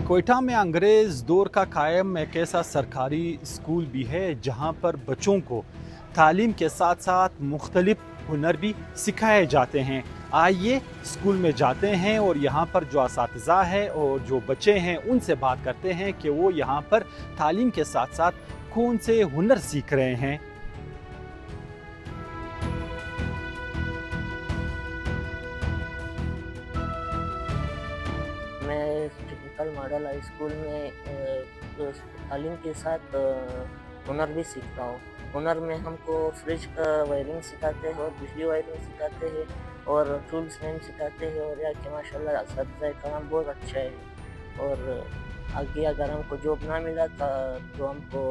कोयटा में अंग्रेज़ दौर का कायम एक ऐसा सरकारी स्कूल भी है जहाँ पर बच्चों को तालीम के साथ साथ मुख्तलिफ हुनर भी सिखाए जाते हैं। आइए स्कूल में जाते हैं और यहाँ पर जो असातिज़ा है और जो बच्चे हैं उनसे बात करते हैं कि वो यहाँ पर तालीम के साथ साथ कौन से हुनर सीख रहे हैं। मैं टेक्निकल मॉडल हाई स्कूल में तालीम के साथ हुनर भी सीखता हूँ। हुनर में हमको फ्रिज का वायरिंग सिखाते हैं और बिजली वायरिंग सिखाते हैं और टूल्स नेम सिखाते हैं और यहाँ के माशाल्लाह असातिज़ा काम बहुत अच्छा है। और आगे अगर हमको जॉब ना मिला तो हमको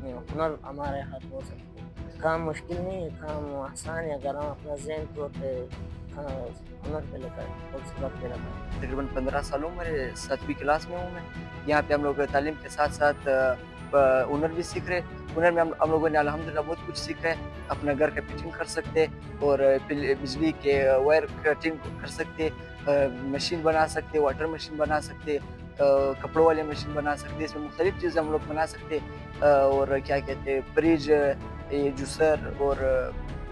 हुनर हमारे हाथ में हो सकता है। काम मुश्किल नहीं है, काम आसान है अगर हम अपना ज़हन तौर पर हुनर पे लगाए और सबक पे लगाए। तकरीबन 15 साल मेरे 7वीं क्लास में हूँ मैं। यहाँ पे हम लोग तालीम के साथ साथ हुनर भी सीख रहे। हुनर में हम लोगों ने अल्हम्दुलिल्लाह बहुत कुछ सीखा है। अपना घर का फिटिंग कर सकते और बिजली के वायर कटिंग कर सकते, मशीन बना सकते, वाटर मशीन बना सकते, कपड़ों वाली मशीन बना सकते। इसमें मुख्तलिफ चीज़ें हम लोग बना सकते और क्या कहते हैं फ्रिज, जूसर और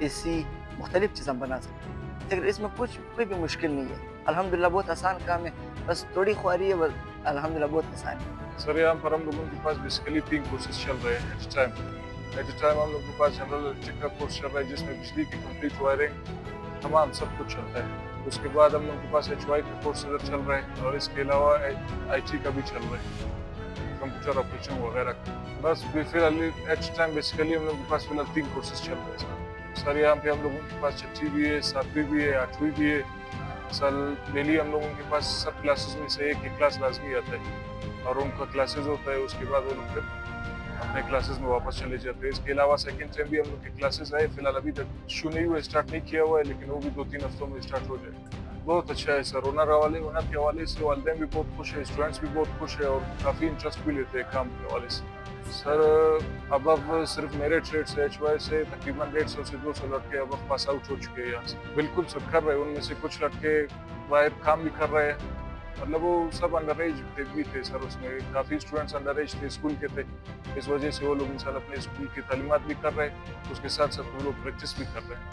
AC मुख्तलिफ चीज़ हम बना सकते हैं। इसमें कोई भी मुश्किल नहीं है। अल्हम्दुलिल्लाह बहुत आसान काम है, बस थोड़ी ख्वारी है, बस अल्हम्दुलिल्लाह बहुत आसान है। सर यहाँ पर हम लोगों के पास बेसिकली 3 कोर्सेज चल रहे हैं एट टाइम हम लोग के पास जनरल इलेक्ट्रिक का कोर्स चल रहा है जिसमें बिजली की कंप्लीट वायरिंग तमाम सब कुछ चलता है। उसके बाद हम लोग के पास HY का कोर्स चल रहा है और इसके अलावा IT का भी चल रहा है, कंप्यूटर ऑपरेशन वगैरह का। बस फिलहाल एट टाइम बेसिकली हम लोग के पास फिलहाल 3 कोर्सेज चल रहे हैं सर। यहाँ पे हम लोगों के पास 6वीं भी है, 7वीं भी है, 8वीं भी है। सर डेली हम लोगों के पास सब क्लासेस में से एक ही क्लास लाजमी आता है और उनका क्लासेस होता है। उसके बाद वो लोग फिर अपने क्लासेस में वापस चले जाते हैं। इसके अलावा सेकंड टाइम भी हम लोग के क्लासेस आए, फिलहाल अभी तक शुरू नहीं हुआ, स्टार्ट नहीं किया हुआ है, लेकिन वो भी 2-3 हफ्तों में स्टार्ट हो जाए। बहुत अच्छा है सर। हुनर के हवाले से वालिदैन भी बहुत खुश है, स्टूडेंट्स भी बहुत खुश है और काफ़ी इंटरेस्ट भी लेते हैं काम के हवाले से। सर अब सिर्फ मेरे ट्रेड से HY से तकरीबन 150 से 200 लड़के अब पास आउट हो चुके हैं यहाँ से। बिल्कुल सर कर रहे हैं, उनमें से कुछ लड़के बाहर काम भी कर रहे हैं। मतलब वो सब अंडर एज भी थे सर, उसमें काफ़ी स्टूडेंट्स अंडर एज थे, स्कूल के थे। इस वजह से वो लोग इंशाल्लाह अपने स्कूल की तालीमात भी कर रहे हैं, उसके साथ साथ वो लोग प्रैक्टिस भी कर रहे हैं।